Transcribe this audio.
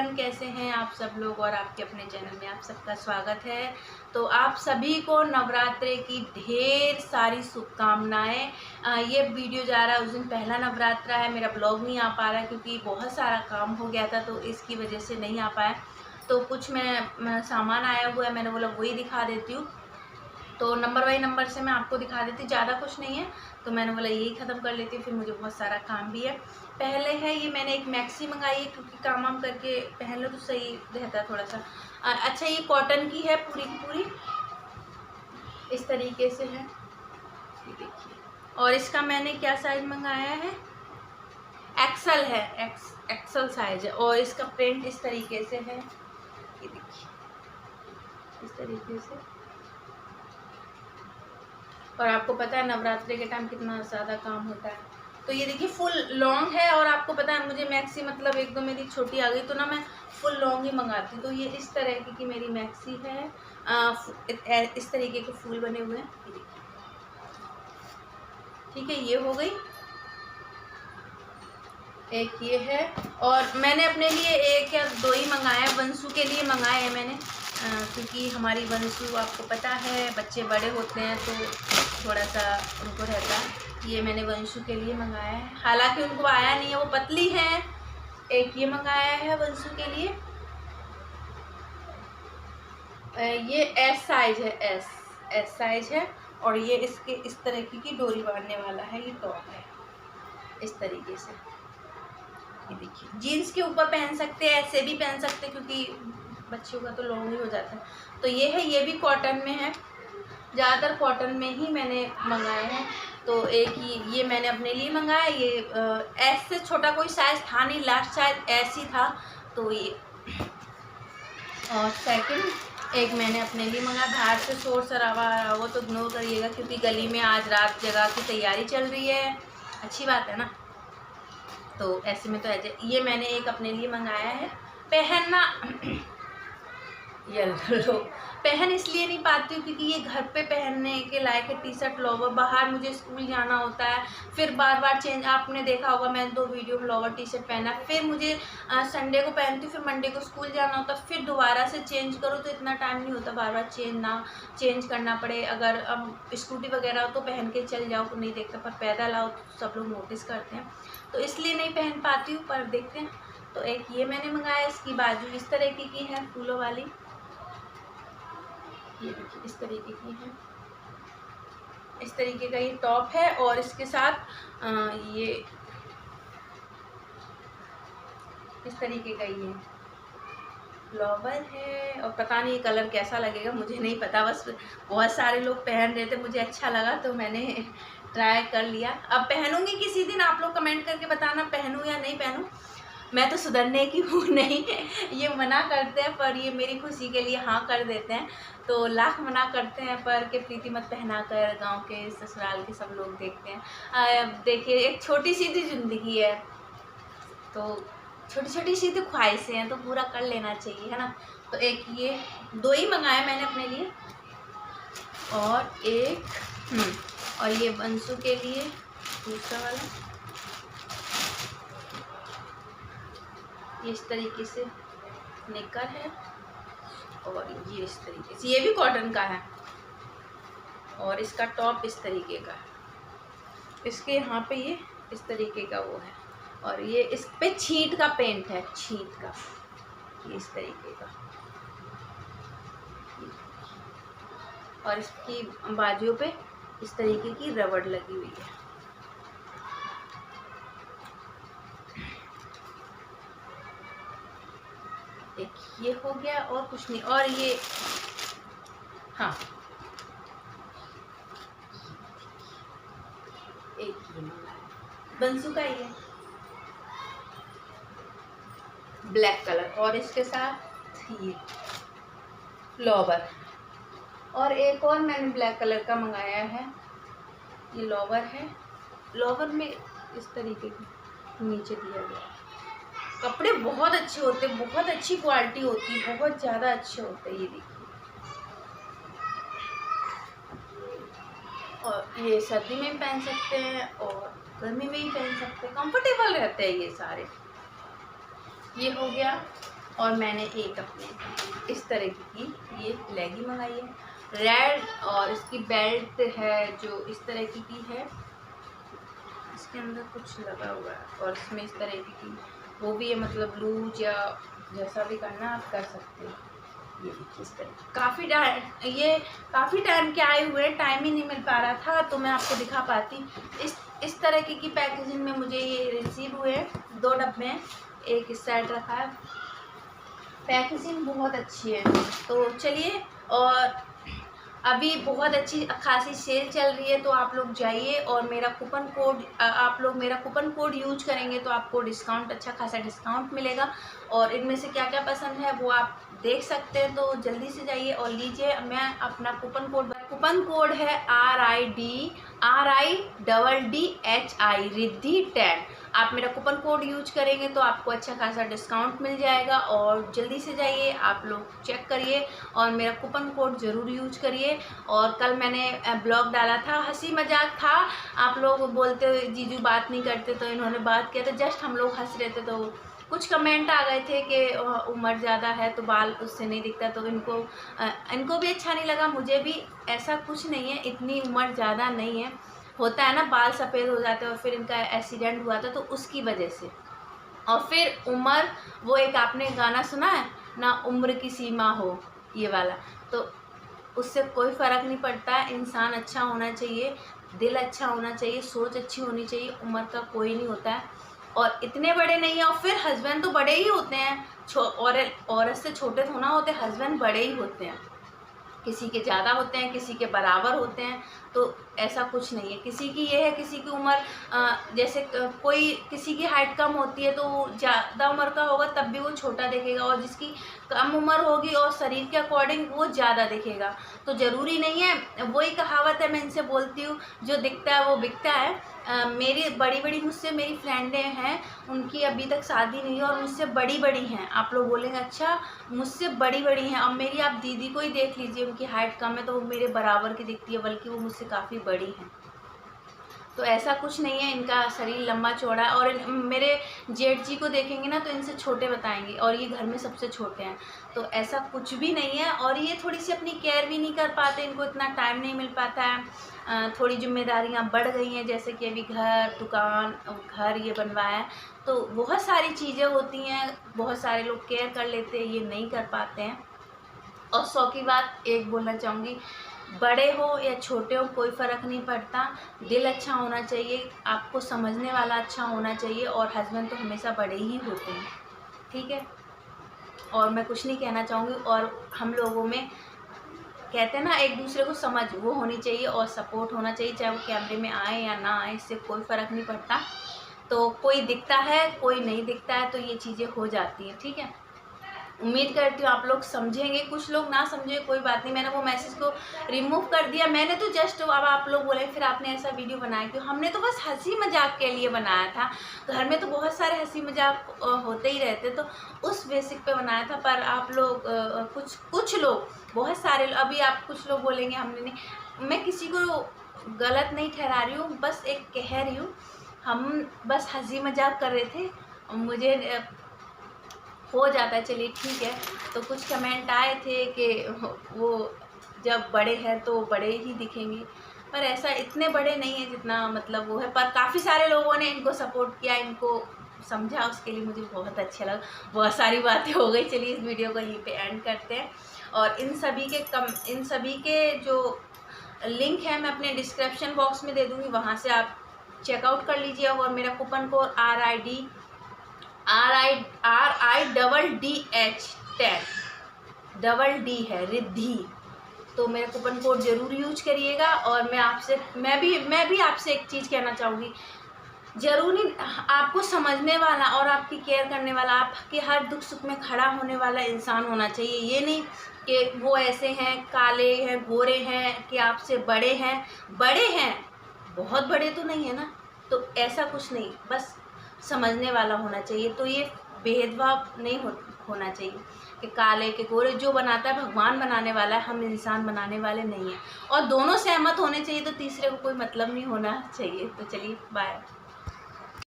बहन, कैसे हैं आप सब लोग। और आपके अपने चैनल में आप सबका स्वागत है। तो आप सभी को नवरात्रि की ढेर सारी शुभकामनाएं। ये वीडियो जा रहा है उस दिन पहला नवरात्रा है। मेरा ब्लॉग नहीं आ पा रहा है क्योंकि बहुत सारा काम हो गया था, तो इसकी वजह से नहीं आ पाया। तो कुछ मैं सामान आया हुआ है, मैंने बोला वही दिखा देती हूँ। तो नंबर बाई नंबर से मैं आपको दिखा देती, ज़्यादा कुछ नहीं है, तो मैंने बोला यही ख़त्म कर लेती हूँ, फिर मुझे बहुत सारा काम भी है। पहले है ये मैंने एक मैक्सी मंगाई है क्योंकि काम वाम करके पहन लो तो सही रहता है थोड़ा सा। अच्छा, ये कॉटन की है पूरी की पूरी, इस तरीके से है, ये देखिए। और इसका मैंने क्या साइज़ मंगाया है, एक्सल है, एक्सल साइज है। और इसका प्रिंट इस तरीके से है, ये देखिए इस तरीके से। और आपको पता है नवरात्रि के टाइम कितना ज़्यादा काम होता है। तो ये देखिए फुल लॉन्ग है, और आपको पता है मुझे मैक्सी मतलब एक दो मेरी छोटी आ गई तो ना मैं फुल लॉन्ग ही मंगाती हूँ। तो ये इस तरह की मेरी मैक्सी है। इस तरीके के फूल बने हुए हैं, ये देखिए। ठीक है, ये हो गई एक, ये है। और मैंने अपने लिए एक या दो ही मंगाया, वंशु के लिए मंगाए हैं मैंने, क्योंकि हमारी वंशु आपको पता है बच्चे बड़े होते हैं तो थोड़ा सा उनको रहता है। ये मैंने वंशु के लिए मंगाया है, हालांकि उनको आया नहीं है, वो पतली है। एक ये मंगाया है वंशु के लिए, ये एस साइज है, एस साइज है। और ये इसके इस तरह की डोरी बांधने वाला है, ये टॉप है इस तरीके से। ये देखिए जीन्स के ऊपर पहन सकते हैं, ऐसे भी पहन सकते हैं क्योंकि बच्चों का तो लॉन्ग ही हो जाता है। तो ये है, ये भी कॉटन में है, ज़्यादातर कॉटन में ही मैंने मंगाए हैं। तो एक ये मैंने अपने लिए मंगाया। ये एस से छोटा कोई साइज़ था नहीं, लास्ट साइज एस ही था, तो ये। और सेकंड एक मैंने अपने लिए मंगाया। बाहर से शोर शराबा आ रहा हो तो इग्नोर करिएगा क्योंकि गली में आज रात जगह की तैयारी चल रही है, अच्छी बात है ना। तो ऐसे में तो ऐसे ये मैंने एक अपने लिए मंगाया है। पहनना ये लो, पहन इसलिए नहीं पाती हूँ क्योंकि ये घर पे पहनने के लायक है, टी शर्ट लोवर। बाहर मुझे स्कूल जाना होता है, फिर बार बार चेंज। आपने देखा होगा मैंने 2 वीडियो में लोवर टी शर्ट पहना, फिर मुझे संडे को पहनती हूँ, फिर मंडे को स्कूल जाना होता है, फिर दोबारा से चेंज करो तो इतना टाइम नहीं होता, बार बार चेंज करना पड़े। अगर अब स्कूटी वगैरह हो तो पहन के चल जाओ तो नहीं देखता, पर पैदल आओ तो सब लोग नोटिस करते हैं, तो इसलिए नहीं पहन पाती हूँ, पर देखते हैं। तो एक ये मैंने मंगाया, इसकी बाजू इस तरह की है फूलों वाली, ये देखिए इस तरीके की है, इस तरीके का ये टॉप है। और इसके साथ ये इस तरीके का ये फ्लावर है। और पता नहीं कलर कैसा लगेगा, मुझे नहीं पता, बस बहुत सारे लोग पहन रहे थे, मुझे अच्छा लगा तो मैंने ट्राई कर लिया। अब पहनूंगी किसी दिन, आप लोग कमेंट करके बताना पहनूं या नहीं पहनूं। मैं तो सुधरने की हूँ नहीं, ये मना करते हैं पर ये मेरी खुशी के लिए हाँ कर देते हैं। तो लाख मना करते हैं पर के प्रीति मत पहना कर, गांव के ससुराल के सब लोग देखते हैं। देखिए एक छोटी सी ज़िंदगी है, तो छोटी छोटी सी तो ख्वाहिशें हैं, तो पूरा कर लेना चाहिए, है ना। तो एक ये 2 ही मंगाया मैंने अपने लिए। और एक और ये वंशु के लिए दूसरा वाला, ये इस तरीके से नेकर है। और ये इस तरीके से, ये भी कॉटन का है। और इसका टॉप इस तरीके का है, इसके यहाँ पे ये इस तरीके का वो है। और ये इस पे छींट का पेंट है, छींट का, ये इस तरीके का। और इसकी बाजुओं पे इस तरीके की रबड़ लगी हुई है। एक ये हो गया, और कुछ नहीं। और ये हाँ, एक ये बंसू का ये ब्लैक कलर, और इसके साथ ये लोवर। और एक और मैंने ब्लैक कलर का मंगाया है, ये लोवर है। लोवर में इस तरीके की नीचे दिया गया। कपड़े बहुत अच्छे होते हैं, बहुत अच्छी क्वालिटी होती है, बहुत ज़्यादा अच्छे होते हैं, ये देखिए। और ये सर्दी में भी पहन सकते हैं और गर्मी में भी पहन सकते हैं, कंफर्टेबल रहते हैं ये सारे। ये हो गया। और मैंने एक अपने इस तरह की ये लेगी मंगाई है रेड, और इसकी बेल्ट है जो इस तरह की है, इसके अंदर कुछ लगा हुआ है, और इसमें इस तरह की वो भी है, मतलब लूज या जैसा भी करना आप कर सकते हो। ये देखिए इस तरह ये काफ़ी टाइम के आए हुए हैं, टाइम ही नहीं मिल पा रहा था तो मैं आपको दिखा पाती। इस तरह की पैकेजिंग में मुझे ये रिसीव हुए हैं, 2 डब्बे हैं, एक इस साइड रखा है। पैकेजिंग बहुत अच्छी है। तो चलिए, और अभी बहुत अच्छी खासी सेल चल रही है, तो आप लोग जाइए और मेरा कूपन कोड आप लोग मेरा कूपन कोड यूज करेंगे तो आपको डिस्काउंट, अच्छा खासा डिस्काउंट मिलेगा। और इनमें से क्या क्या पसंद है वो आप देख सकते हैं, तो जल्दी से जाइए और लीजिए। मैं अपना कूपन कोड है RIDDHI रिद्धि 10। आप मेरा कूपन कोड यूज करेंगे तो आपको अच्छा खासा डिस्काउंट मिल जाएगा, और जल्दी से जाइए, आप लोग चेक करिए और मेरा कूपन कोड ज़रूर यूज करिए। और कल मैंने ब्लॉग डाला था, हंसी मजाक था, आप लोग बोलते जीजू बात नहीं करते, तो इन्होंने बात किया था, जस्ट हम लोग हंस रहे थे, तो कुछ कमेंट आ गए थे कि उम्र ज़्यादा है तो बाल उससे नहीं दिखता, तो इनको भी अच्छा नहीं लगा, मुझे भी। ऐसा कुछ नहीं है, इतनी उम्र ज़्यादा नहीं है, होता है ना बाल सफ़ेद हो जाते हैं, और फिर इनका एक्सीडेंट हुआ था तो उसकी वजह से। और फिर उम्र, वो एक आपने गाना सुना है ना, उम्र की सीमा हो, ये वाला, तो उससे कोई फ़र्क नहीं पड़ता। इंसान अच्छा होना चाहिए, दिल अच्छा होना चाहिए, सोच अच्छी होनी चाहिए, उम्र का कोई नहीं होता है। और इतने बड़े नहीं है, और फिर हस्बैंड तो बड़े ही होते हैं, औरत से छोटे थोड़ा होते, हस्बैंड बड़े ही होते हैं, किसी के ज़्यादा होते हैं, किसी के बराबर होते हैं, तो ऐसा कुछ नहीं है। किसी की ये है, किसी की उम्र जैसे कोई किसी की हाइट कम होती है तो ज़्यादा उम्र का होगा तब भी वो छोटा दिखेगा, और जिसकी कम उम्र होगी और शरीर के अकॉर्डिंग वो ज़्यादा दिखेगा। तो ज़रूरी नहीं है, वही कहावत है, मैं इनसे बोलती हूँ, जो दिखता है वो बिकता है। मेरी बड़ी मुझसे मेरी फ्रेंडें हैं, उनकी अभी तक शादी नहीं है और मुझसे बड़ी हैं। आप लोग बोलेंगे अच्छा मुझसे बड़ी हैं, अब मेरी आप दीदी को ही देख लीजिए, उनकी हाइट कम है तो वो मेरे बराबर की दिखती है, बल्कि वो मुझसे काफ़ी बड़ी हैं। तो ऐसा कुछ नहीं है, इनका शरीर लंबा चौड़ा है। और मेरे जेठ जी को देखेंगे ना तो इनसे छोटे बताएंगे, और ये घर में सबसे छोटे हैं, तो ऐसा कुछ भी नहीं है। और ये थोड़ी सी अपनी केयर भी नहीं कर पाते, इनको इतना टाइम नहीं मिल पाता है, थोड़ी जिम्मेदारियां बढ़ गई हैं, जैसे कि अभी घर, दुकान, घर ये बनवाया है, तो बहुत सारी चीज़ें होती हैं, बहुत सारे लोग केयर कर लेते हैं, ये नहीं कर पाते हैं। और 100 की बात एक बोलना चाहूँगी, बड़े हो या छोटे हो कोई फ़र्क नहीं पड़ता, दिल अच्छा होना चाहिए, आपको समझने वाला अच्छा होना चाहिए, और हस्बैंड तो हमेशा बड़े ही होते हैं, ठीक है। और मैं कुछ नहीं कहना चाहूँगी। और हम लोगों में कहते हैं ना, एक दूसरे को समझ वो होनी चाहिए और सपोर्ट होना चाहिए, चाहे वो कैमरे में आए या ना आए, इससे कोई फ़र्क नहीं पड़ता। तो कोई दिखता है, कोई नहीं दिखता है, तो ये चीज़ें हो जाती हैं, ठीक है। उम्मीद करती हूँ आप लोग समझेंगे, कुछ लोग ना समझे कोई बात नहीं, मैंने वो मैसेज को रिमूव कर दिया। मैंने तो जस्ट, अब आप लोग बोले फिर आपने ऐसा वीडियो बनाया क्यों, हमने तो बस हंसी मजाक के लिए बनाया था, घर में तो बहुत सारे हंसी मजाक होते ही रहते, तो उस बेसिक पे बनाया था। पर आप लोग कुछ लोग, बहुत सारे, अभी आप कुछ लोग बोलेंगे हमने नहीं, मैं किसी को गलत नहीं ठहरा रही हूँ, बस एक कह रही हूँ, हम बस हंसी मजाक कर रहे थे, मुझे हो जाता है, चलिए ठीक है। तो कुछ कमेंट आए थे कि वो जब बड़े हैं तो बड़े ही दिखेंगे, पर ऐसा इतने बड़े नहीं है जितना मतलब वो है। पर काफ़ी सारे लोगों ने इनको सपोर्ट किया, इनको समझा, उसके लिए मुझे बहुत अच्छा लगा। बहुत सारी बातें हो गई, चलिए इस वीडियो को यहीं पे एंड करते हैं। और इन सभी के जो लिंक है मैं अपने डिस्क्रिप्शन बॉक्स में दे दूँगी, वहाँ से आप चेकआउट कर लीजिए। और मेरा coupon code RIDDH 10 double D है, रिद्धि, तो मेरा कूपन कोड ज़रूर यूज करिएगा। और मैं भी आपसे एक चीज़ कहना चाहूँगी, ज़रूरी आपको समझने वाला और आपकी केयर करने वाला, आपके हर दुख सुख में खड़ा होने वाला इंसान होना चाहिए। ये नहीं कि वो ऐसे हैं, काले हैं, गोरे हैं, कि आपसे बड़े हैं, बहुत बड़े तो नहीं है ना, तो ऐसा कुछ नहीं, बस समझने वाला होना चाहिए। तो ये भेदभाव नहीं होना चाहिए कि काले के गोरे, जो बनाता है भगवान बनाने वाला है, हम इंसान बनाने वाले नहीं हैं। और दोनों सहमत होने चाहिए, तो तीसरे को कोई मतलब नहीं होना चाहिए। तो चलिए बाय।